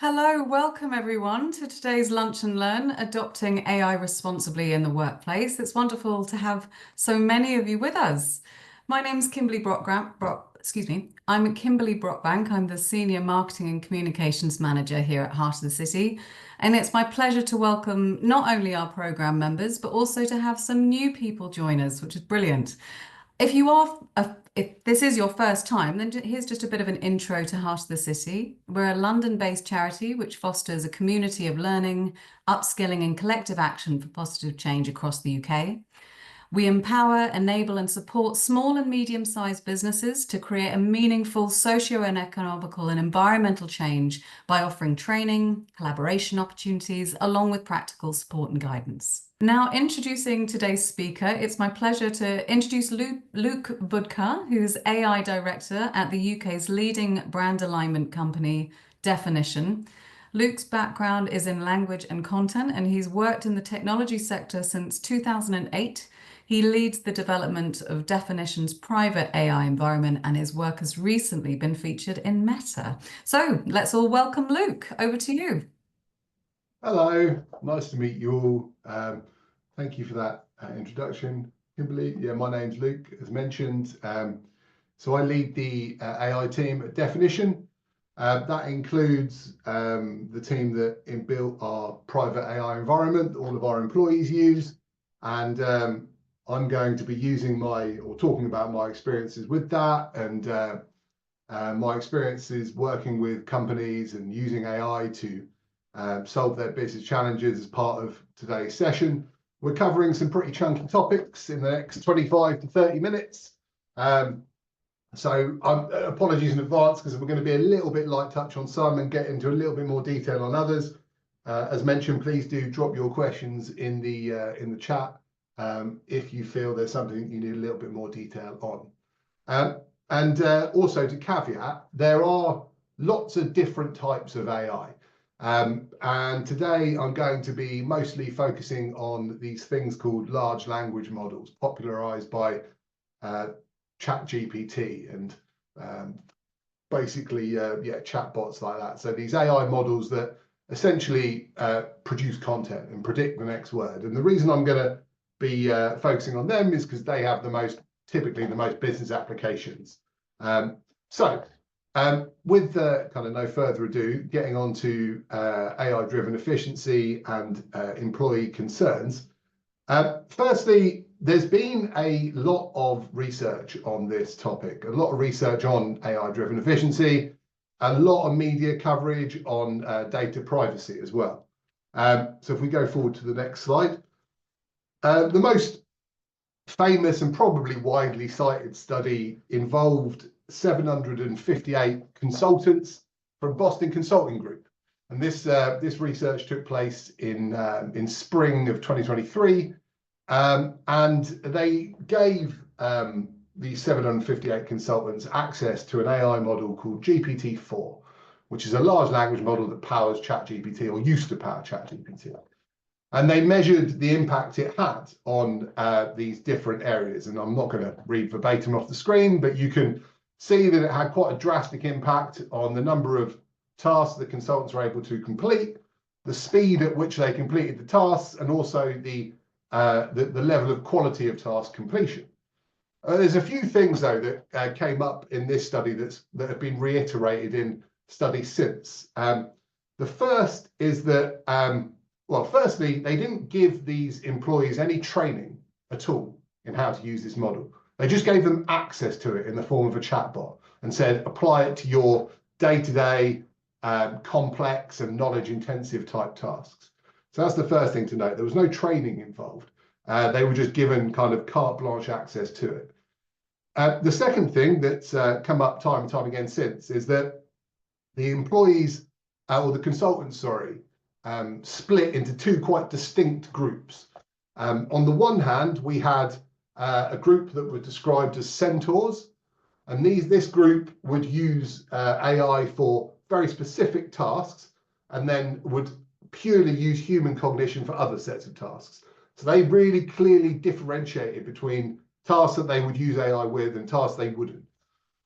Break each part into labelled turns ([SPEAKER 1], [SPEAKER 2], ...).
[SPEAKER 1] Hello, welcome everyone to today's Lunch and Learn, Adopting AI Responsibly in the Workplace. It's wonderful to have so many of you with us. My name's Kimberly I'm Kimberly Brockbank. I'm the Senior Marketing and Communications Manager here at Heart of the City. And it's my pleasure to welcome not only our programme members, but also to have some new people join us, which is brilliant. If this is your first time, then here's just a bit of an intro to Heart of the City. We're a London-based charity which fosters a community of learning, upskilling and collective action for positive change across the UK. We empower, enable and support small and medium-sized businesses to create a meaningful socio-economical and environmental change by offering training, collaboration opportunities, along with practical support and guidance. Now, introducing today's speaker, it's my pleasure to introduce Luke Budka, who's AI Director at the UK's leading brand alignment company, Definition. Luke's background is in language and content, and he's worked in the technology sector since 2008. He leads the development of Definition's private AI environment, and his work has recently been featured in Meta. So let's all welcome Luke. Over to you.
[SPEAKER 2] Hello, nice to meet you all. Thank you for that introduction, Kimberly. Yeah, my name's Luke, as mentioned. So I lead the AI team at Definition. That includes the team that built our private AI environment that all of our employees use. And I'm going to be talking about my experiences with that and my experiences working with companies and using AI to solve their business challenges as part of today's session. We're covering some pretty chunky topics in the next 25 to 30 minutes. So apologies in advance because we're going to be a little bit light touch on some and get into a little bit more detail on others. As mentioned, please do drop your questions in the chat if you feel there's something you need a little bit more detail on. And also to caveat, there are lots of different types of AI. And today I'm going to be mostly focusing on these things called large language models, popularized by ChatGPT and basically chatbots like that. So these AI models that essentially produce content and predict the next word. And the reason I'm going to be focusing on them is because they have typically the most business applications. With kind of no further ado, getting on to AI-driven efficiency and employee concerns. Firstly, there's been a lot of research on this topic, a lot of research on AI-driven efficiency, a lot of media coverage on data privacy as well. So if we go forward to the next slide, the most famous and probably widely cited study involved 758 consultants from Boston Consulting Group, and this research took place in spring of 2023, and they gave these 758 consultants access to an AI model called GPT-4, which is a large language model that powers ChatGPT, or used to power ChatGPT. And they measured the impact it had on these different areas. And I'm not going to read verbatim off the screen, but you can see that it had quite a drastic impact on the number of tasks the consultants were able to complete, the speed at which they completed the tasks, and also the level of quality of task completion. There's a few things, though, that came up in this study that have been reiterated in studies since. The first is that, firstly, they didn't give these employees any training at all in how to use this model. They just gave them access to it in the form of a chatbot and said, apply it to your day-to-day complex and knowledge-intensive type tasks. So that's the first thing to note. There was no training involved. They were just given kind of carte blanche access to it. The second thing that's come up time and time again since is that the employees, or the consultants, split into two quite distinct groups. On the one hand, we had a group that were described as centaurs, and this group would use AI for very specific tasks and then would purely use human cognition for other sets of tasks. So they really clearly differentiated between tasks that they would use AI with and tasks they wouldn't.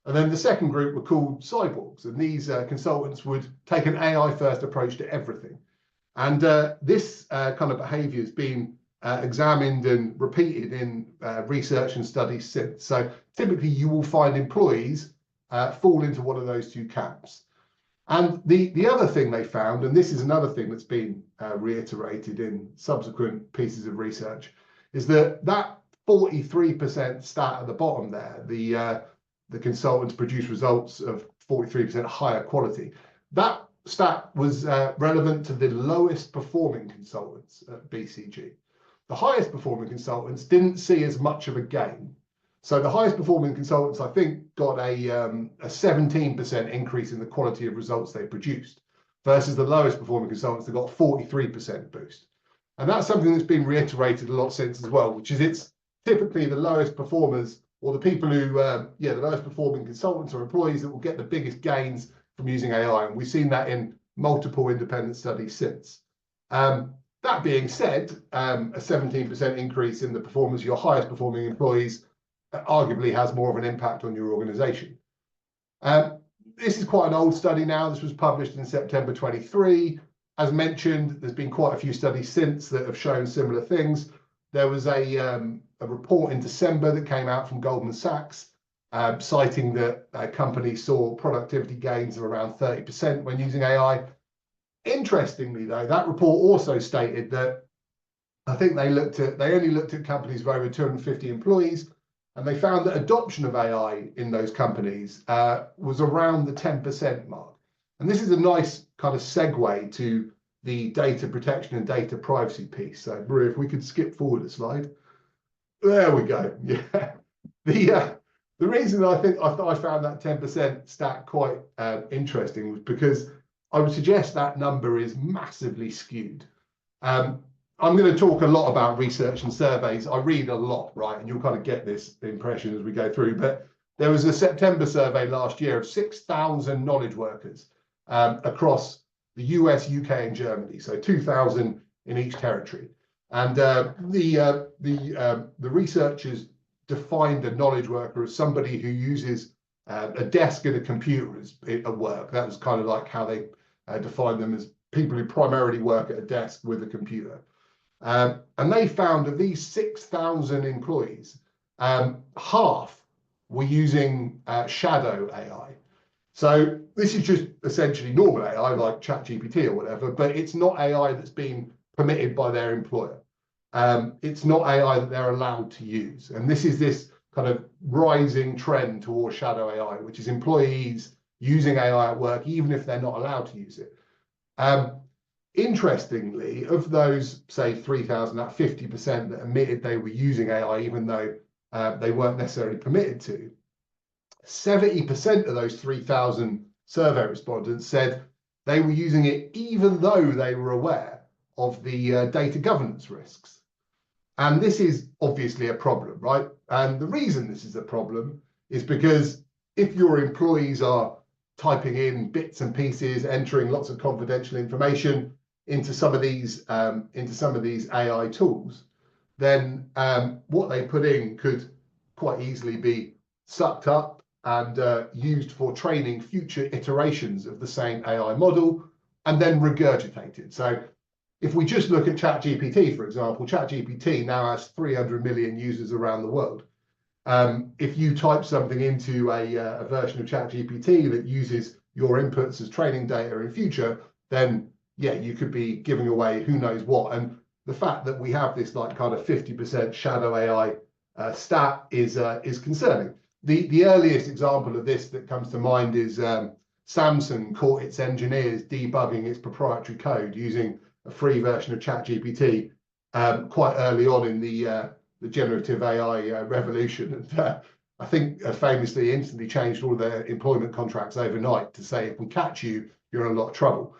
[SPEAKER 2] And then the second group were called cyborgs. And these consultants would take an AI-first approach to everything. And this kind of behavior has been examined and repeated in research and studies since. So typically you will find employees fall into one of those two camps. And the other thing they found, and this is another thing that's been reiterated in subsequent pieces of research, is that 43% stat at the bottom there, the consultants produce results of 43% higher quality. That stat was relevant to the lowest performing consultants at BCG. The highest performing consultants didn't see as much of a gain. So the highest performing consultants, I think, got a 17% increase in the quality of results they produced, versus the lowest performing consultants that got 43% boost. And that's something that's been reiterated a lot since as well, which is it's typically the lowest performers, or the people who, the lowest performing consultants or employees that will get the biggest gains from using AI. And we've seen that in multiple independent studies since. That being said, a 17% increase in the performance of your highest performing employees arguably has more of an impact on your organization. This is quite an old study now. This was published in September 23. As mentioned, there's been quite a few studies since that have shown similar things. There was a report in December that came out from Goldman Sachs citing that companies saw productivity gains of around 30% when using AI. Interestingly, though, that report also stated that I think they only looked at companies with over 250 employees, and they found that adoption of AI in those companies was around the 10% mark. And this is a nice kind of segue to the data protection and data privacy piece. So, Maria, if we could skip forward a slide. There we go. Yeah. The reason I think I found that 10% stat quite interesting was because I would suggest that number is massively skewed. I'm going to talk a lot about research and surveys. I read a lot, right? And you'll kind of get this impression as we go through. But there was a September survey last year of 6,000 knowledge workers across the US, UK, and Germany. So 2,000 in each territory. And the researchers defined a knowledge worker as somebody who uses a desk and a computer at work. That was kind of like how they defined them, as people who primarily work at a desk with a computer. And they found of these 6,000 employees, half were using shadow AI. So this is just essentially normal AI like ChatGPT or whatever, but it's not AI that's been permitted by their employer. It's not AI that they're allowed to use. And this is this kind of rising trend towards shadow AI, which is employees using AI at work, even if they're not allowed to use it. Interestingly, of those, say, 3,000, that 50% that admitted they were using AI, even though they weren't necessarily permitted to, 70% of those 3,000 survey respondents said they were using it even though they were aware of the data governance risks. And this is obviously a problem, right? And the reason this is a problem is because if your employees are typing in bits and pieces, entering lots of confidential information into some of these AI tools, then what they put in could quite easily be sucked up and used for training future iterations of the same AI model and then regurgitated. So if we just look at ChatGPT, for example, ChatGPT now has 300 million users around the world. If you type something into a version of ChatGPT that uses your inputs as training data in future, then yeah, you could be giving away who knows what. And the fact that we have this like kind of 50% shadow AI stat is concerning. The earliest example of this that comes to mind is Samsung caught its engineers debugging its proprietary code using a free version of ChatGPT quite early on in the generative AI revolution. And I think famously instantly changed all their employment contracts overnight to say, if we catch you, you're in a lot of trouble.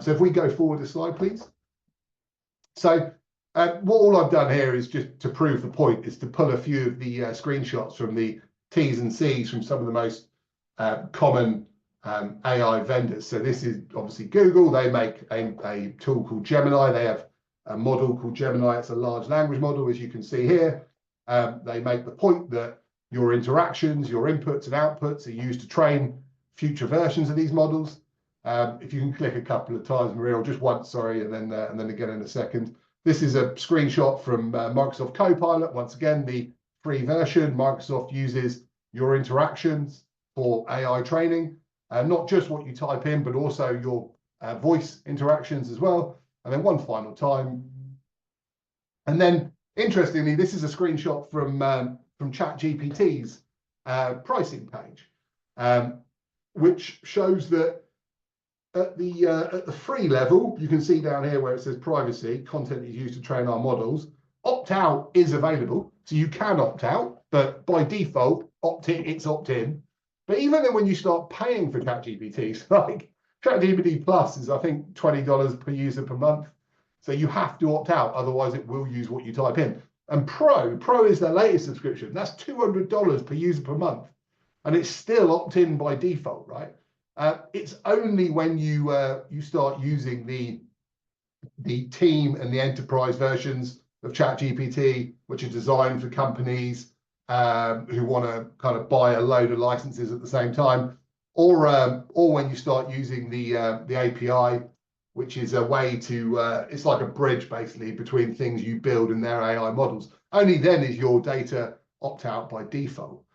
[SPEAKER 2] So if we go forward a slide, please. So what all I've done here is just to prove the point, is to pull a few of the screenshots from the T's and C's from some of the most common AI vendors. So this is obviously Google. They make a tool called Gemini. They have a model called Gemini. It's a large language model, as you can see here. They make the point that your interactions, your inputs and outputs are used to train future versions of these models. If you can click a couple of times, Maria, or just once, sorry, and then again in a second. This is a screenshot from Microsoft Copilot. Once again, the free version. Microsoft uses your interactions for AI training, not just what you type in, but also your voice interactions as well. And then one final time. And then, interestingly, this is a screenshot from ChatGPT's pricing page, which shows that at the free level, you can see down here where it says privacy, content is used to train our models. Opt out is available, so you can opt out, but by default, opt in, it's opt in. But even then, when you start paying for ChatGPT, like ChatGPT Plus is, I think, $20 per user per month. So you have to opt out, otherwise it will use what you type in. And Pro is their latest subscription. That's $200 per user per month, and it's still opt in by default, right? It's only when you start using the team and the enterprise versions of ChatGPT, which are designed for companies who want to kind of buy a load of licenses at the same time, or when you start using the API, which is a way to it's like a bridge basically between things you build and their AI models. Only then is your data opt out by default.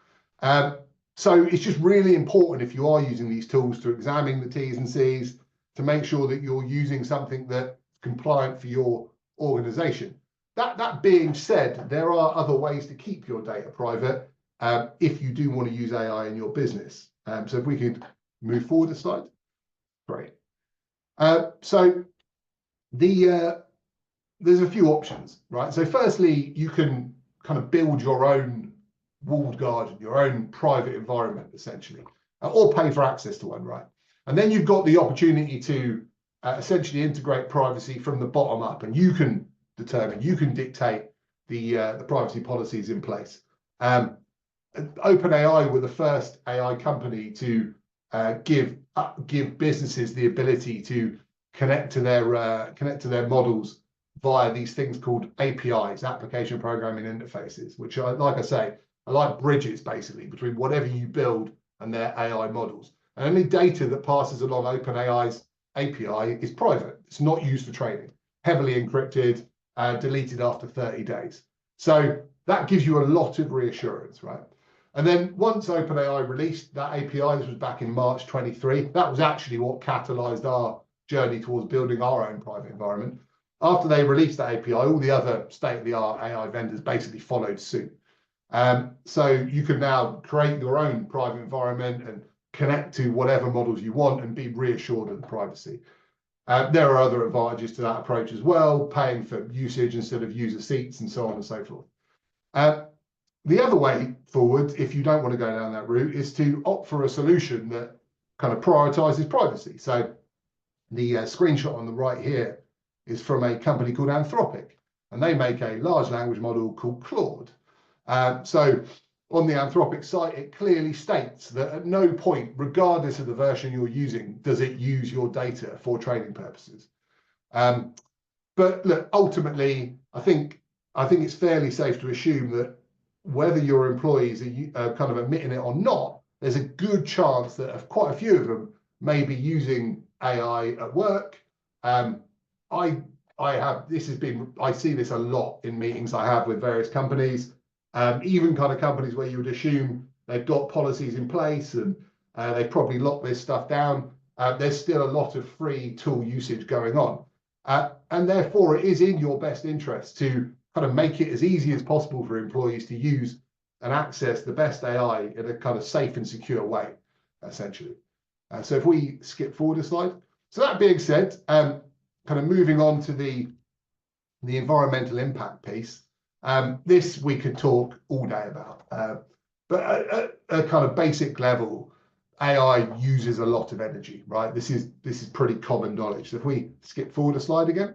[SPEAKER 2] So it's just really important, if you are using these tools, to examine the T's and C's to make sure that you're using something that's compliant for your organization. That being said, there are other ways to keep your data private if you do want to use AI in your business. So if we could move forward a slide. Great. So there's a few options, right? So firstly, you can kind of build your own walled garden, your own private environment, essentially, or pay for access to one, right? And then you've got the opportunity to essentially integrate privacy from the bottom up, and you can determine, you can dictate the privacy policies in place. OpenAI were the first AI company to give businesses the ability to connect to their models via these things called APIs, application programming interfaces, which are, like I say, are like bridges basically between whatever you build and their AI models. And any data that passes along OpenAI's API is private. It's not used for training, heavily encrypted, deleted after 30 days. So that gives you a lot of reassurance, right? And then once OpenAI released that API, this was back in March 23, that was actually what catalyzed our journey towards building our own private environment. After they released that API, all the other state-of-the-art AI vendors basically followed suit. So you can now create your own private environment and connect to whatever models you want and be reassured of the privacy. There are other advantages to that approach as well, paying for usage instead of user seats and so on and so forth. The other way forward, if you don't want to go down that route, is to opt for a solution that kind of prioritizes privacy. So the screenshot on the right here is from a company called Anthropic, and they make a large language model called Claude. So on the Anthropic site, it clearly states that at no point, regardless of the version you're using, does it use your data for training purposes. But look, ultimately, I think it's fairly safe to assume that whether your employees are kind of admitting it or not, there's a good chance that quite a few of them may be using AI at work. I see this a lot in meetings I have with various companies, even kind of companies where you would assume they've got policies in place and they probably lock this stuff down. There's still a lot of free tool usage going on. And therefore, it is in your best interest to kind of make it as easy as possible for employees to use and access the best AI in a kind of safe and secure way, essentially. So if we skip forward a slide. So that being said, kind of moving on to the environmental impact piece, this we could talk all day about. But at a kind of basic level, AI uses a lot of energy, right? This is pretty common knowledge. So if we skip forward a slide again,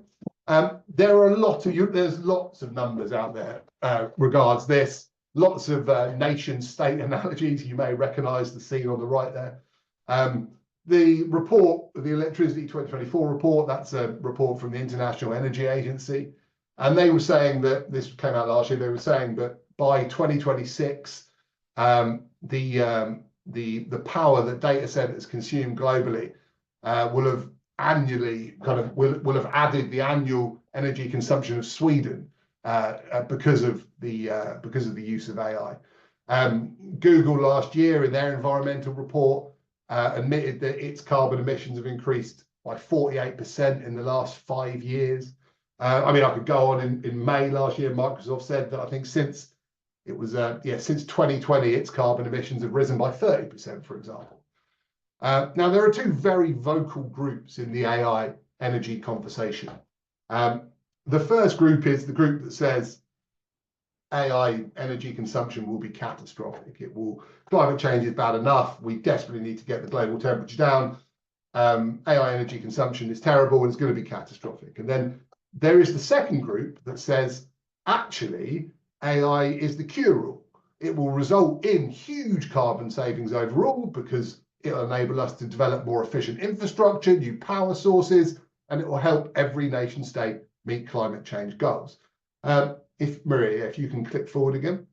[SPEAKER 2] there's lots of numbers out there regards this, lots of nation state analogies. You may recognize the scene on the right there. The report, the Electricity 2024 report, that's a report from the International Energy Agency. And they were saying that, this came out last year, they were saying that by 2026, the power that data centers consume globally will have annually will have added the annual energy consumption of Sweden because of the use of AI. Google last year in their environmental report admitted that its carbon emissions have increased by 48% in the last 5 years. I mean, I could go on. In May last year, Microsoft said that I think since 2020, its carbon emissions have risen by 30%, for example. Now, there are two very vocal groups in the AI energy conversation. The first group is the group that says AI energy consumption will be catastrophic. Climate change is bad enough. We desperately need to get the global temperature down. AI energy consumption is terrible and it's going to be catastrophic. And then there is the second group that says, actually, AI is the cure-all. It will result in huge carbon savings overall because it'll enable us to develop more efficient infrastructure, new power sources, and it will help every nation state meet climate change goals. Maria, if you can click forward again.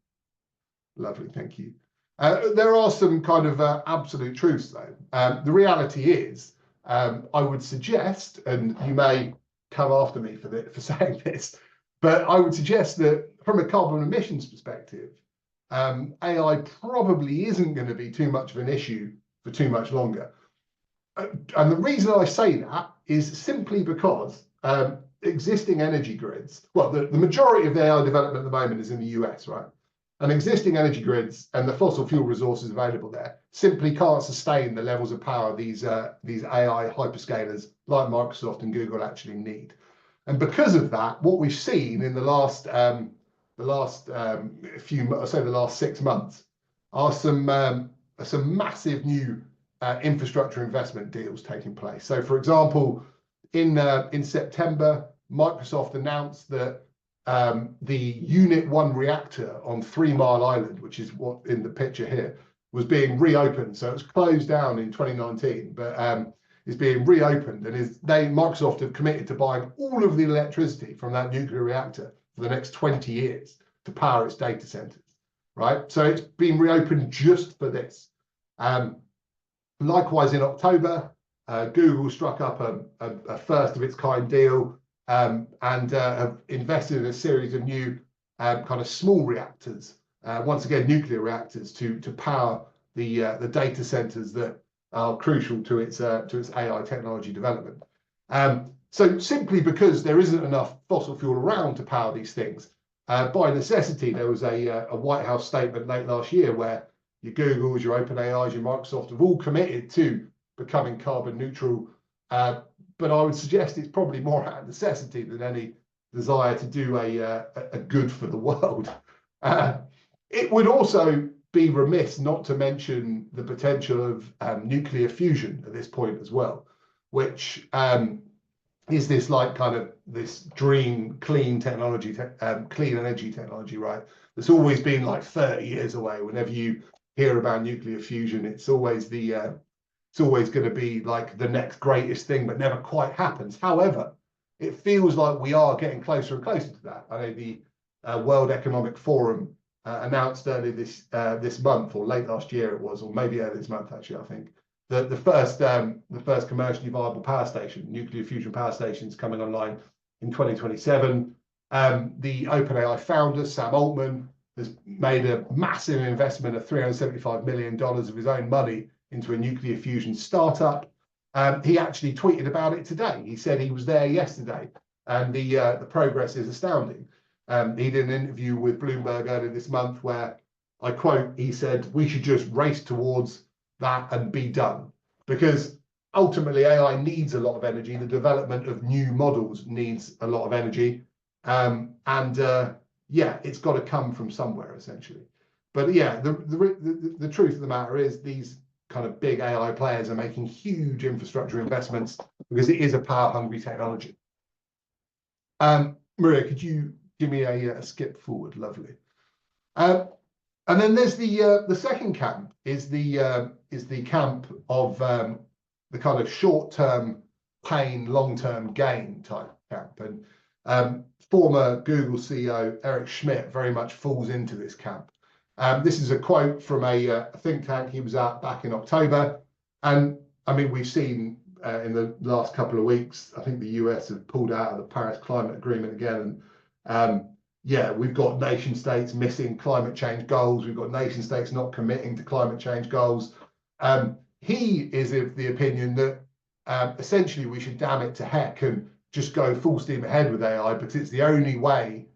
[SPEAKER 2] Lovely, thank you. There are some kind of absolute truths, though. The reality is, I would suggest, and you may come after me for saying this, but I would suggest that from a carbon emissions perspective, AI probably isn't going to be too much of an issue for too much longer. And the reason I say that is simply because existing energy grids, well, the majority of the AI development at the moment is in the US, right? And existing energy grids and the fossil fuel resources available there simply can't sustain the levels of power these AI hyperscalers like Microsoft and Google actually need. And because of that, what we've seen in the last 6 months are some massive new infrastructure investment deals taking place. So, for example, in September, Microsoft announced that the Unit 1 reactor on 3 Mile Island, which is what in the picture here, was being reopened. So it was closed down in 2019, but is being reopened, and Microsoft have committed to buying all of the electricity from that nuclear reactor for the next 20 years to power its data centers, right? So it's been reopened just for this. Likewise, in October, Google struck up a first of its kind deal and have invested in a series of new kind of small reactors, once again nuclear reactors, to power the data centers that are crucial to its AI technology development. So simply because there isn't enough fossil fuel around to power these things, by necessity, there was a White House statement late last year where your Googles, your OpenAIs, your Microsoft have all committed to becoming carbon neutral. But I would suggest it's probably more out of necessity than any desire to do a good for the world. It would also be remiss not to mention the potential of nuclear fusion at this point as well, which is this like kind of this dream clean technology, clean energy technology, right? It's always been like 30 years away. Whenever you hear about nuclear fusion, it's always going to be like the next greatest thing, but never quite happens. However, it feels like we are getting closer and closer to that. I know the World Economic Forum announced earlier this month, or late last year it was, or maybe earlier this month actually, I think, that the first commercially viable power station, nuclear fusion power station, is coming online in 2027. The OpenAI founder, Sam Altman, has made a massive investment of $375 million of his own money into a nuclear fusion startup. He actually tweeted about it today. He said he was there yesterday, and the progress is astounding. He did an interview with Bloomberg earlier this month where, I quote, he said, "We should just race towards that and be done." Because ultimately AI needs a lot of energy. The development of new models needs a lot of energy. Yeah, it's got to come from somewhere, essentially. But yeah, the truth of the matter is these kind of big AI players are making huge infrastructure investments because it is a power-hungry technology. Maria, could you give me a skip forward? Lovely. And then there's the second camp is the camp of the kind of short-term pain, long-term gain type camp. And former Google CEO Eric Schmidt very much falls into this camp. This is a quote from a think tank he was at back in October. And I mean, we've seen in the last couple of weeks, I think the US have pulled out of the Paris Climate Agreement again. And yeah, we've got nation states missing climate change goals. We've got nation states not committing to climate change goals. He is of the opinion that essentially we should damn it to heck and just go full steam ahead with AI, because it's the only way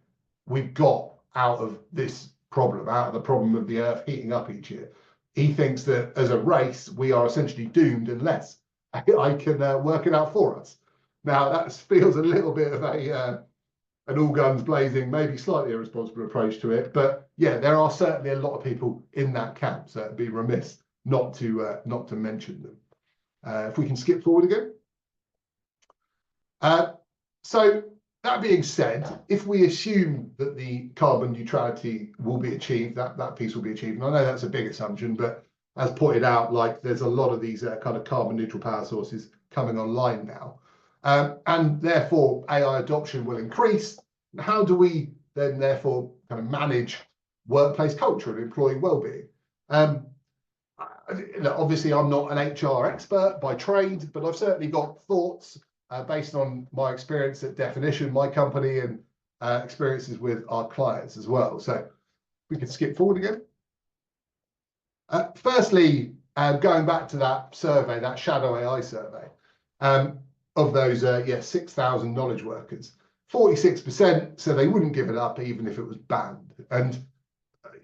[SPEAKER 2] we've got out of this problem, out of the problem of the Earth heating up each year. He thinks that as a race, we are essentially doomed unless AI can work it out for us. Now, that feels a little bit of an all guns blazing, maybe slightly irresponsible approach to it. But yeah, there are certainly a lot of people in that camp, so it'd be remiss not to mention them. If we can skip forward again. So that being said, if we assume that the carbon neutrality will be achieved, that piece will be achieved, and I know that's a big assumption, but as pointed out, like there's a lot of these kind of carbon neutral power sources coming online now, and therefore AI adoption will increase. How do we then therefore kind of manage workplace culture and employee well-being? Obviously, I'm not an HR expert by trade, but I've certainly got thoughts based on my experience at Definition, my company, and experiences with our clients as well. So we can skip forward again. Firstly, going back to that survey, that shadow AI survey, of those 6,000 knowledge workers, 46% said they wouldn't give it up even if it was banned. And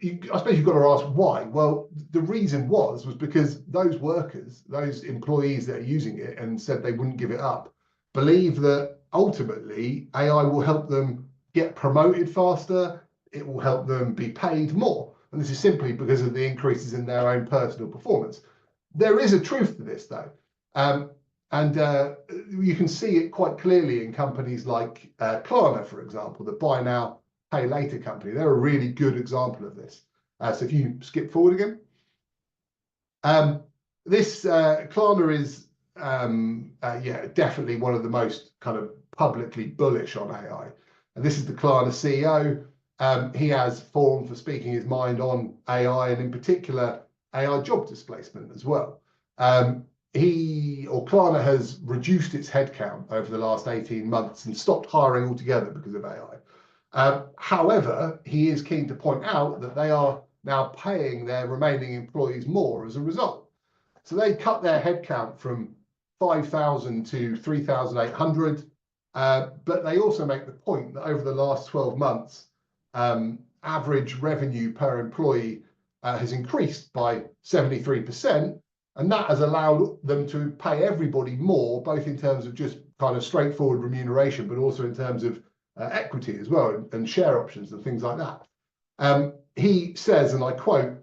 [SPEAKER 2] I suppose you've got to ask why. Well, the reason was because those workers, those employees that are using it and said they wouldn't give it up, believe that ultimately AI will help them get promoted faster. It will help them be paid more. And this is simply because of the increases in their own personal performance. There is a truth to this, though. And you can see it quite clearly in companies like Klarna, for example, the buy now, pay later company. They're a really good example of this. So if you skip forward again. This Klarna is definitely one of the most kind of publicly bullish on AI. And this is the Klarna CEO. He has forum for speaking his mind on AI, and in particular, AI job displacement as well. Klarna has reduced its headcount over the last 18 months and stopped hiring altogether because of AI. However, he is keen to point out that they are now paying their remaining employees more as a result. So they cut their headcount from 5,000 to 3,800, but they also make the point that over the last 12 months, average revenue per employee has increased by 73%, and that has allowed them to pay everybody more, both in terms of just kind of straightforward remuneration, but also in terms of equity as well, and share options and things like that. He says, and I quote,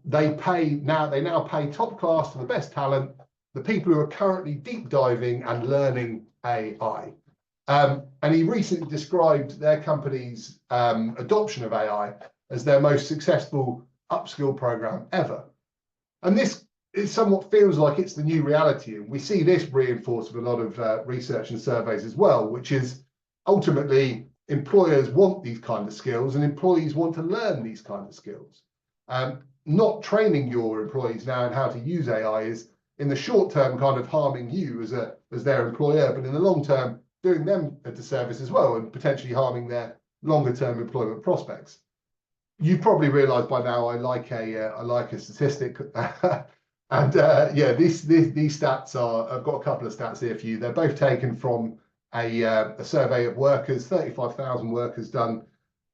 [SPEAKER 2] they now pay top class to the best talent, the people who are currently deep diving and learning AI. And he recently described their company's adoption of AI as their most successful upskill program ever. And this it somewhat feels like it's the new reality. And we see this reinforced with a lot of research and surveys as well, which is ultimately employers want these kind of skills and employees want to learn these kind of skills. Not training your employees now in how to use AI is in the short term kind of harming you as their employer, but in the long term doing them a disservice as well and potentially harming their longer term employment prospects. You've probably realised by now I like a statistic. And these stats are, I've got a couple of stats here for you. They're both taken from a survey of workers, 35,000 workers done.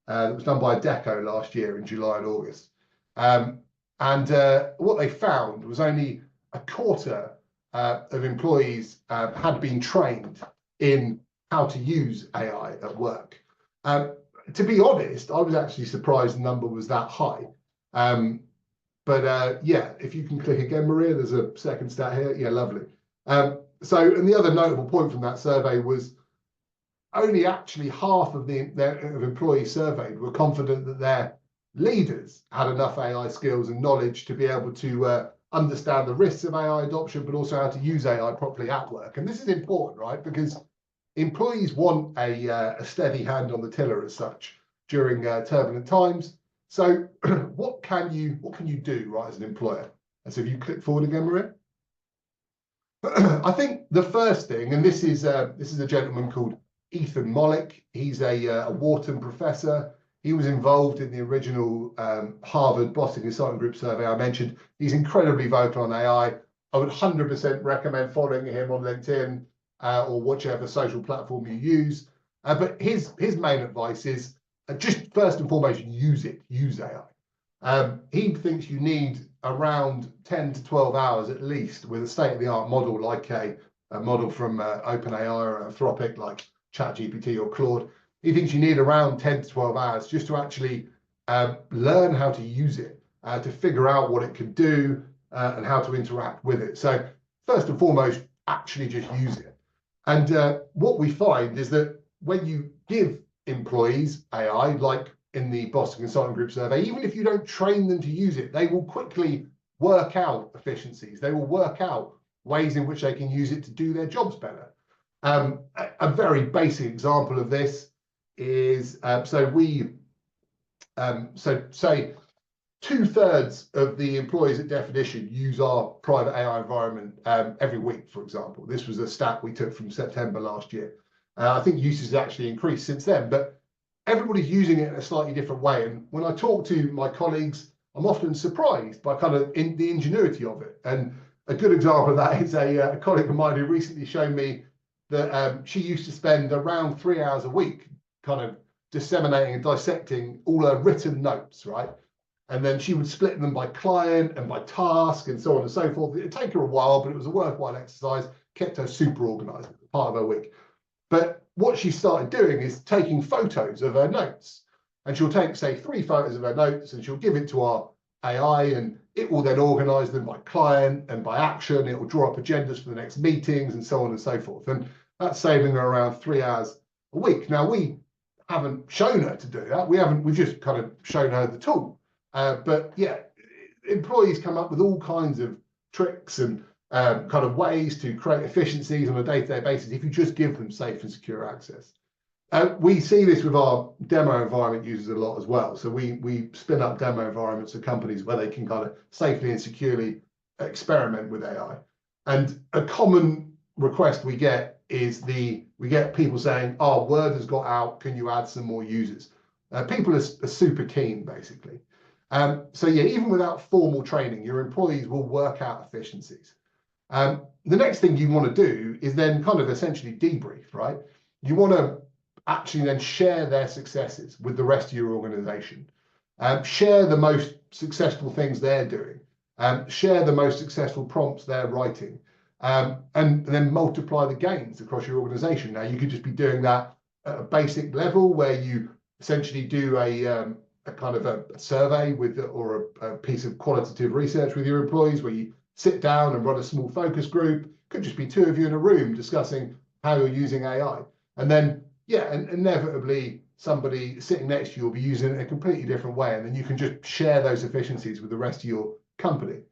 [SPEAKER 2] That was done by Deco last year in July and August. What they found was only a quarter of employees had been trained in how to use AI at work. To be honest, I was actually surprised the number was that high. If you can click again, Maria, there's a second stat here. Yeah, lovely. And the other notable point from that survey was only actually half of employees surveyed were confident that their leaders had enough AI skills and knowledge to be able to understand the risks of AI adoption, but also how to use AI properly at work. And this is important, right? Because employees want a steady hand on the tiller as such during turbulent times. So what can you do, right, as an employer? And so if you click forward again, Maria. I think the first thing, and this is a gentleman called Ethan Mollick. He's a Wharton professor. He was involved in the original Harvard Boston Consulting Group survey I mentioned. He's incredibly vocal on AI. I would 100% recommend following him on LinkedIn or whichever social platform you use. But his main advice is just first and foremost, use AI. He thinks you need around 10 to 12 hours at least with a state-of-the-art model like a model from OpenAI or Anthropic like ChatGPT or Claude. He thinks you need around 10 to 12 hours just to actually learn how to use it, to figure out what it can do and how to interact with it. So first and foremost, actually just use it. And what we find is that when you give employees AI, like in the Boston Consulting Group survey, even if you don't train them to use it, they will quickly work out efficiencies. They will work out ways in which they can use it to do their jobs better. A very basic example of this is, say 2/3 of the employees at Definition use our private AI environment every week, for example. This was a stat we took from September last year. I think usage has actually increased since then, but everybody's using it in a slightly different way. And when I talk to my colleagues, I'm often surprised by kind of the ingenuity of it. And a good example of that is a colleague of mine who recently showed me that she used to spend around 3 hours a week kind of disseminating and dissecting all her written notes, right? And then she would split them by client and by task and so on and so forth. It'd take her a while, but it was a worthwhile exercise, kept her super organized, part of her week. But what she started doing is taking photos of her notes. And she'll take, say, 3 photos of her notes and she'll give it to our AI and it will then organize them by client and by action. It will draw up agendas for the next meetings and so on and so forth. And that's saving her around 3 hours a week. Now, we haven't shown her to do that. We've just kind of shown her the tool. But yeah, employees come up with all kinds of tricks and kind of ways to create efficiencies on a day-to-day basis if you just give them safe and secure access. We see this with our demo environment users a lot as well. So we spin up demo environments for companies where they can kind of safely and securely experiment with AI. And a common request we get is we get people saying, "Oh, word has got out. Can you add some more users?" People are super keen, basically. So yeah, even without formal training, your employees will work out efficiencies. The next thing you want to do is then kind of essentially debrief, right? You want to actually then share their successes with the rest of your organization. Share the most successful things they're doing. Share the most successful prompts they're writing. And then multiply the gains across your organization. Now, you could just be doing that at a basic level where you essentially do a kind of a survey with or a piece of qualitative research with your employees where you sit down and run a small focus group. Could just be 2 of you in a room discussing how you're using AI. And then, yeah, and inevitably somebody sitting next to you will be using it in a completely different way. And then you can just share those efficiencies with the rest of your company.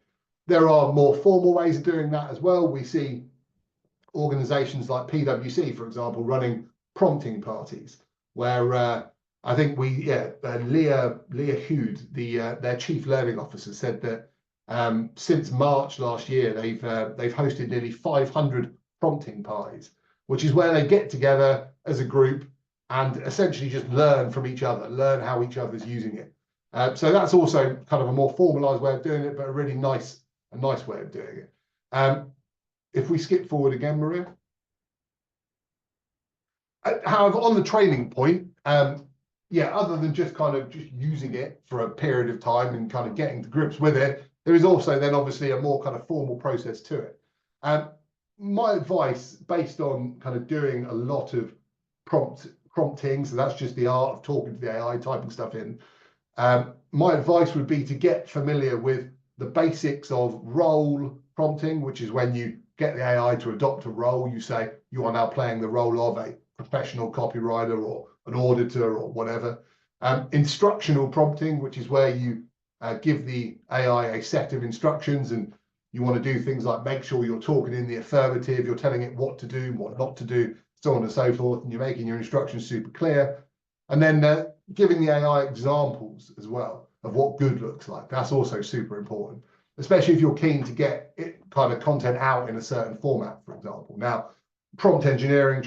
[SPEAKER 2] There are more formal ways of doing that as well. We see organizations like PwC, for example, running prompting parties where I think Leah Hude, their chief learning officer, said that since March last year, they've hosted nearly 500 prompting parties, which is where they get together as a group and essentially just learn from each other, learn how each other's using it. So that's also kind of a more formalized way of doing it, but a really nice way of doing it. If we skip forward again, Maria. However, on the training point, yeah, other than just using it for a period of time and kind of getting to grips with it, there is also then obviously a more kind of formal process to it. My advice, based on kind of doing a lot of prompting, so that's just the art of talking to the AI, typing stuff in. My advice would be to get familiar with the basics of role prompting, which is when you get the AI to adopt a role. You say you are now playing the role of a professional copywriter or an auditor or whatever. Instructional prompting, which is where you give the AI a set of instructions and you want to do things like make sure you're talking in the affirmative, you're telling it what to do, what not to do, so on and so forth, and you're making your instructions super clear. And then giving the AI examples as well. of what good looks like. That's also super important, especially if you're keen to get it kind of content out in a certain format, for example. Now, prompt engineering,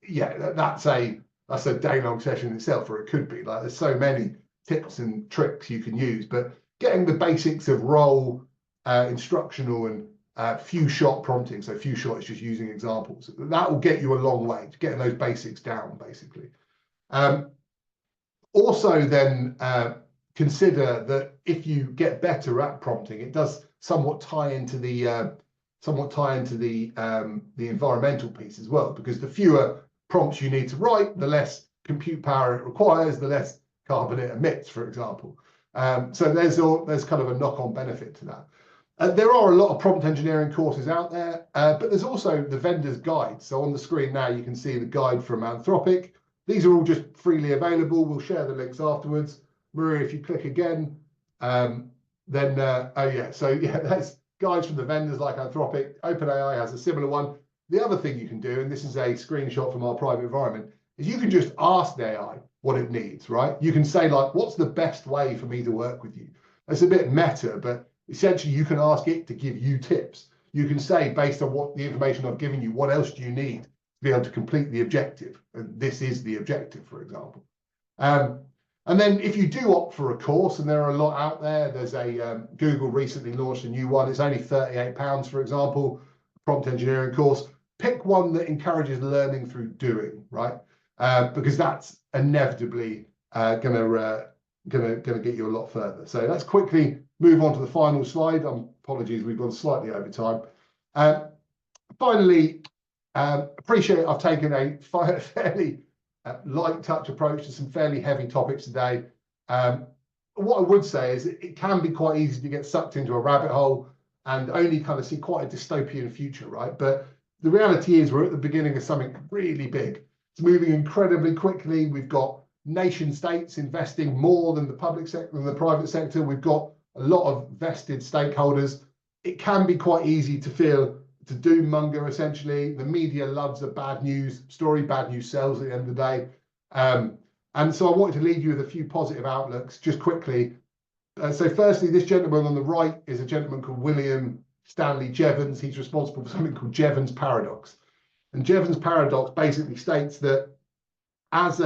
[SPEAKER 2] yeah, that's a day-long session in itself, or it could be. Like, there's so many tips and tricks you can use, but getting the basics of role, instructional, and few shot prompting. So few shot is just using examples. That will get you a long way to getting those basics down, basically. Also, then consider that if you get better at prompting, it does somewhat tie into the environmental piece as well, because the fewer prompts you need to write, the less compute power it requires, the less carbon it emits, for example. So there's kind of a knock-on benefit to that. There are a lot of prompt engineering courses out there, but there's also the vendor's guide. So on the screen now, you can see the guide from Anthropic. These are all just freely available. We'll share the links afterwards. Maria, if you click again, oh yeah, so yeah, that's guides from the vendors like Anthropic. OpenAI has a similar one. The other thing you can do, and this is a screenshot from our private environment, is you can just ask the AI what it needs, right? You can say, like, what's the best way for me to work with you? It's a bit meta, but essentially you can ask it to give you tips. You can say, based on what the information I've given you, what else do you need to be able to complete the objective? And this is the objective, for example. And then if you do opt for a course, and there are a lot out there, there's a Google recently launched a new one. It's only £38, for example, prompt engineering course. Pick one that encourages learning through doing, right? Because that's inevitably gonna get you a lot further. So let's quickly move on to the final slide. Apologies, we've gone slightly over time. Finally, appreciate I've taken a fairly light touch approach to some fairly heavy topics today. What I would say is it can be quite easy to get sucked into a rabbit hole and only kind of see quite a dystopian future, right? But the reality is we're at the beginning of something really big. It's moving incredibly quickly. We've got nation states investing more than the public sector and the private sector. We've got a lot of vested stakeholders. It can be quite easy to doom monger, essentially. The media loves a bad news story. Bad news sells at the end of the day. And so I wanted to leave you with a few positive outlooks just quickly. So firstly, this gentleman on the right is a gentleman called William Stanley Jevons. He's responsible for something called Jevons paradox. And Jevons paradox basically states that as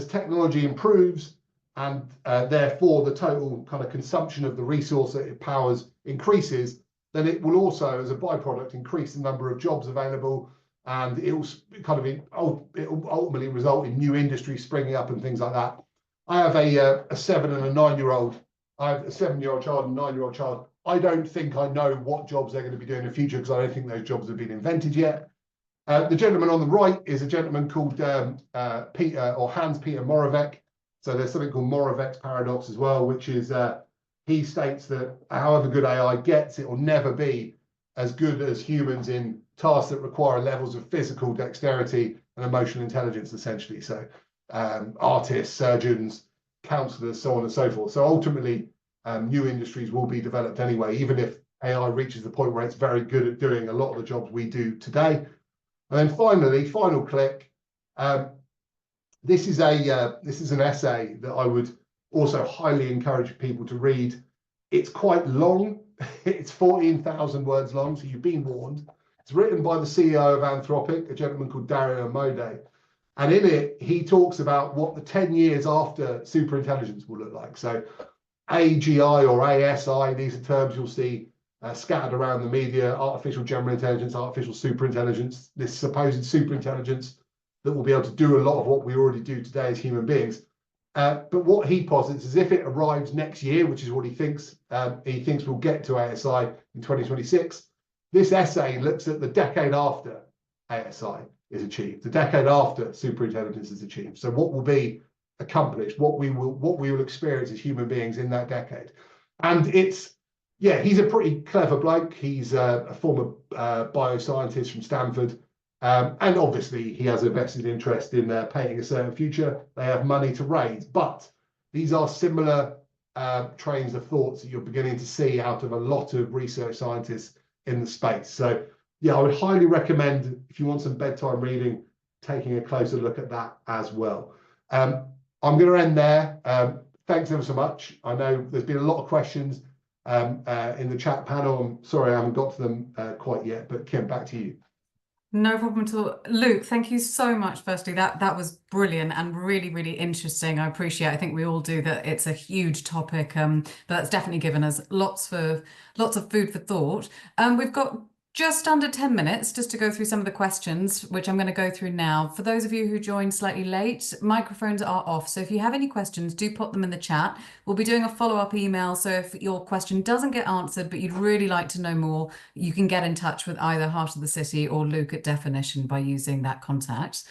[SPEAKER 2] technology improves and therefore the total kind of consumption of the resource that it powers increases, then it will also, as a byproduct, increase the number of jobs available, and it will ultimately result in new industries springing up and things like that. I have a 7 and a 9-year-old. I have a 7-year-old child and a 9-year-old child. I don't think I know what jobs they're going to be doing in the future, because I don't think those jobs have been invented yet. The gentleman on the right is a gentleman called Hans-Peter Moravec. So there's something called Moravec's paradox as well, which is he states that however good AI gets, it will never be as good as humans in tasks that require levels of physical dexterity and emotional intelligence, essentially. So artists, surgeons, counselors, so on and so forth. So ultimately, new industries will be developed anyway, even if AI reaches the point where it's very good at doing a lot of the jobs we do today. And then finally, final click. This is an essay that I would also highly encourage people to read. It's quite long. It's 14,000 words long, so you've been warned. It's written by the CEO of Anthropic, a gentleman called Dario Amodei. And in it, he talks about what the 10 years after superintelligence will look like. So AGI or ASI, these are terms you'll see scattered around the media: artificial general intelligence, artificial superintelligence, this supposed superintelligence that will be able to do a lot of what we already do today as human beings. But what he posits is, if it arrives next year, which is what he thinks we'll get to ASI in 2026, this essay looks at the decade after ASI is achieved, the decade after superintelligence is achieved. So what will be accomplished, what we will experience as human beings in that decade. And he's a pretty clever bloke. He's a former bioscientist from Stanford. And obviously, he has a vested interest in painting a certain future. They have money to raise. But these are similar trains of thoughts that you're beginning to see out of a lot of research scientists in the space. So, yeah, I would highly recommend, if you want some bedtime reading, taking a closer look at that as well. I'm going to end there. thanks ever so much. I know there's been a lot of questions in the chat panel. I'm sorry I haven't got to them quite yet, but Kim, back to you.
[SPEAKER 1] No problem at all. Luke, thank you so much. Firstly, that was brilliant and really, really interesting. I appreciate it. I think we all do that. It's a huge topic, but that's definitely given us lots of food for thought. We've got just under 10 minutes just to go through some of the questions, which I'm going to go through now. For those of you who joined slightly late, microphones are off. So if you have any questions, do pop them in the chat. We'll be doing a follow-up email. So if your question doesn't get answered, but you'd really like to know more, you can get in touch with either Heart of the City or Luke at Definition by using that contact.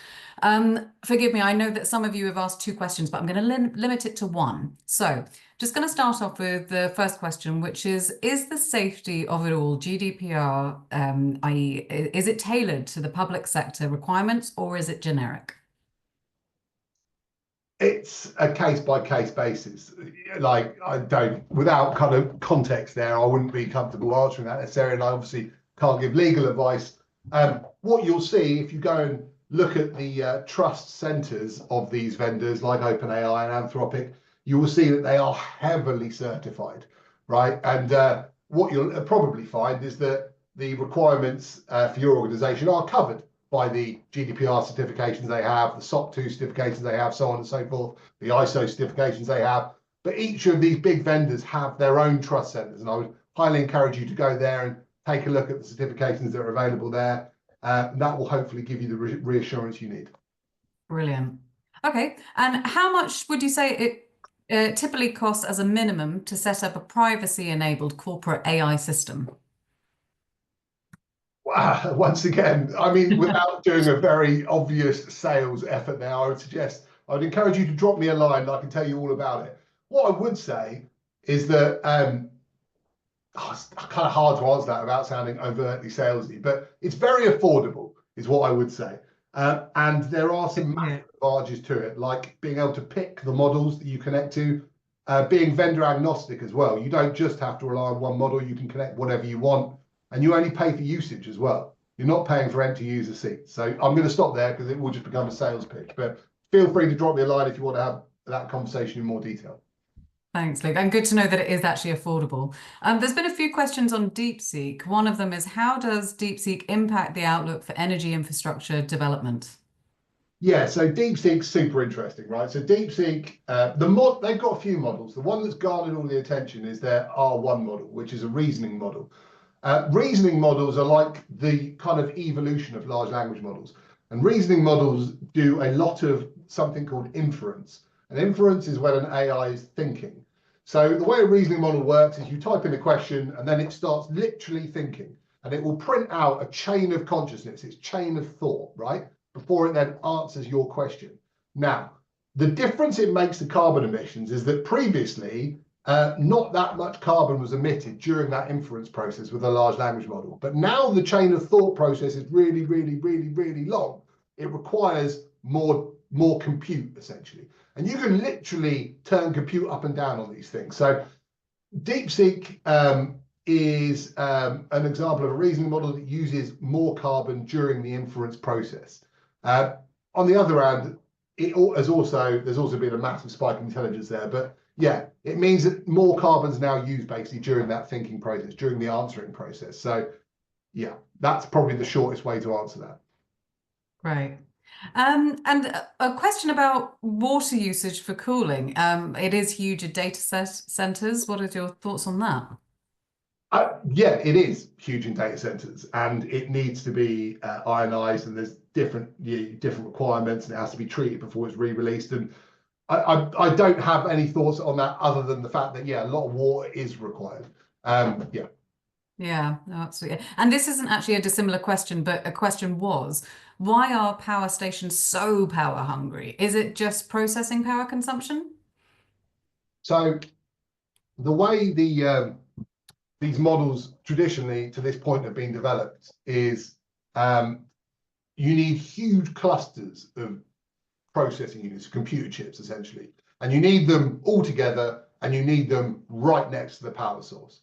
[SPEAKER 1] Forgive me, I know that some of you have asked 2 questions, but I'm going to limit it to 1. So just going to start off with the first question, which is the safety of it all, GDPR, i.e., is it tailored to the public sector requirements or is it generic?
[SPEAKER 2] It's a case-by-case basis. Like, without kind of context there, I wouldn't be comfortable answering that necessarily, and I obviously can't give legal advice. What you'll see if you go and look at the trust centers of these vendors like OpenAI and Anthropic, you will see that they are heavily certified, right? And what you'll probably find is that the requirements for your organization are covered by the GDPR certifications they have, the SOC 2 certifications they have, so on and so forth, the ISO certifications they have. But each of these big vendors have their own trust centers, and I would highly encourage you to go there and take a look at the certifications that are available there. That will hopefully give you the reassurance you need.
[SPEAKER 1] Brilliant. Okay, and how much would you say it typically costs as a minimum to set up a privacy-enabled corporate AI system?
[SPEAKER 2] Wow, once again, I mean, without doing a very obvious sales effort now, I would encourage you to drop me a line and I can tell you all about it. What I would say is that it's kind of hard to answer that without sounding overtly salesy, but it's very affordable, is what I would say. And there are some massive advantages to it, like being able to pick the models that you connect to, being vendor agnostic as well. You don't just have to rely on one model, you can connect whatever you want, and you only pay for usage as well. You're not paying for empty user seats. So I'm going to stop there because it will just become a sales pitch, but feel free to drop me a line if you want to have that conversation in more detail.
[SPEAKER 1] Thanks, Luke. And good to know that it is actually affordable. There's been a few questions on DeepSeek. One of them is, how does DeepSeek impact the outlook for energy infrastructure development?
[SPEAKER 2] Yeah, so DeepSeek's super interesting, right? So DeepSeek, they've got a few models. The one that's garnered all the attention is their R1 model, which is a reasoning model. Reasoning models are like the kind of evolution of large language models. And reasoning models do a lot of something called inference. And inference is when an AI is thinking. So the way a reasoning model works is you type in a question and then it starts literally thinking. And it will print out a chain of consciousness, its chain of thought, right? Before it then answers your question. Now, the difference it makes to carbon emissions is that previously, not that much carbon was emitted during that inference process with a large language model. But now the chain of thought process is really, really, really, really long. It requires more compute, essentially. And you can literally turn compute up and down on these things. So DeepSeek is an example of a reasoning model that uses more carbon during the inference process. On the other hand, there's also been a massive spike in intelligence there. But yeah, it means that more carbon's now used basically during that thinking process, during the answering process. So yeah, that's probably the shortest way to answer that.
[SPEAKER 1] Right. And a question about water usage for cooling. It is huge at data centers. What are your thoughts on that?
[SPEAKER 2] Yeah, it is huge in data centers, and it needs to be ionized, and there's different requirements, and it has to be treated before it's re-released. And I don't have any thoughts on that other than the fact that a lot of water is required. Yeah.
[SPEAKER 1] Yeah, absolutely. And this isn't actually a dissimilar question, but a question was, why are power stations so power hungry? Is it just processing power consumption?
[SPEAKER 2] So the way these models traditionally to this point have been developed is you need huge clusters of processing units, computer chips essentially, and you need them all together and you need them right next to the power source.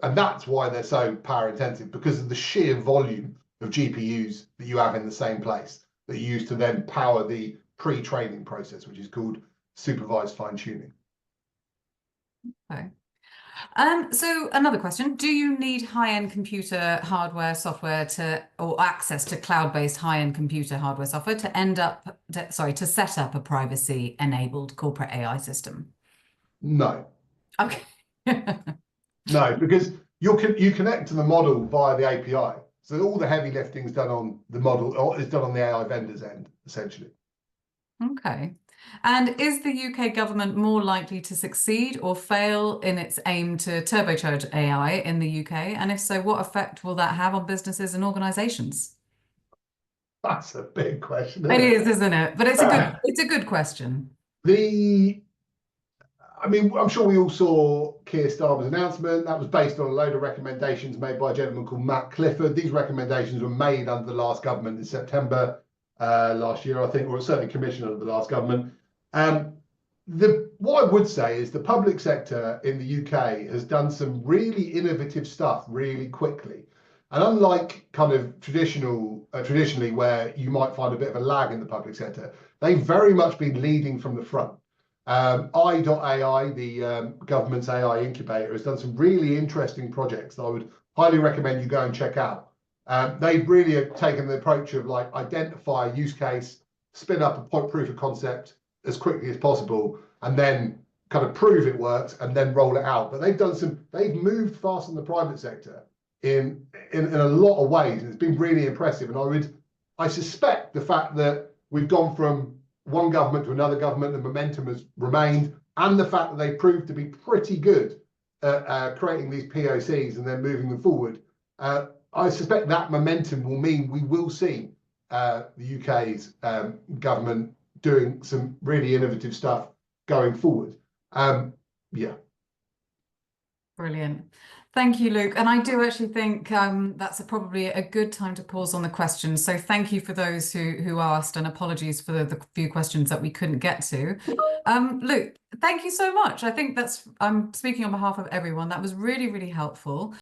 [SPEAKER 2] And that's why they're so power intensive, because of the sheer volume of GPUs that you have in the same place that you use to then power the pre-training process, which is called supervised fine-tuning.
[SPEAKER 1] Okay. So another question, do you need high-end computer hardware, software or access to cloud-based high-end computer hardware software to set up a privacy-enabled corporate AI system?
[SPEAKER 2] No.
[SPEAKER 1] Okay.
[SPEAKER 2] No, because you connect to the model via the API. So all the heavy lifting is done on the model, or is done on the AI vendor's end, essentially.
[SPEAKER 1] Okay. And is the UK government more likely to succeed or fail in its aim to turbocharge AI in the UK? And if so, what effect will that have on businesses and organizations?
[SPEAKER 2] That's a big question,
[SPEAKER 1] It
[SPEAKER 2] isn't it?
[SPEAKER 1] is, isn't it? But it's a good question.
[SPEAKER 2] I mean, I'm sure we all saw Keir Starmer's announcement. That was based on a load of recommendations made by a gentleman called Matt Clifford. These recommendations were made under the last government in September last year, I think, or certainly commissioned under the last government. What I would say is the public sector in the UK has done some really innovative stuff really quickly. And unlike kind of traditionally where you might find a bit of a lag in the public sector, they've very much been leading from the front. I.AI, the government's AI incubator, has done some really interesting projects that I would highly recommend you go and check out. They've really taken the approach of like identify a use case, spin up a proof of concept as quickly as possible, and then kind of prove it works and then roll it out. But they've moved fast in the private sector in a lot of ways, and it's been really impressive. And I suspect the fact that we've gone from one government to another government, the momentum has remained, and the fact that they proved to be pretty good at creating these POCs and then moving them forward. I suspect that momentum will mean we will see the UK's government doing some really innovative stuff going forward. Yeah.
[SPEAKER 1] Brilliant. Thank you, Luke. And I do actually think that's probably a good time to pause on the questions. So thank you for those who asked, and apologies for the few questions that we couldn't get to. Luke, thank you so much. I think I'm speaking on behalf of everyone. That was really, really helpful.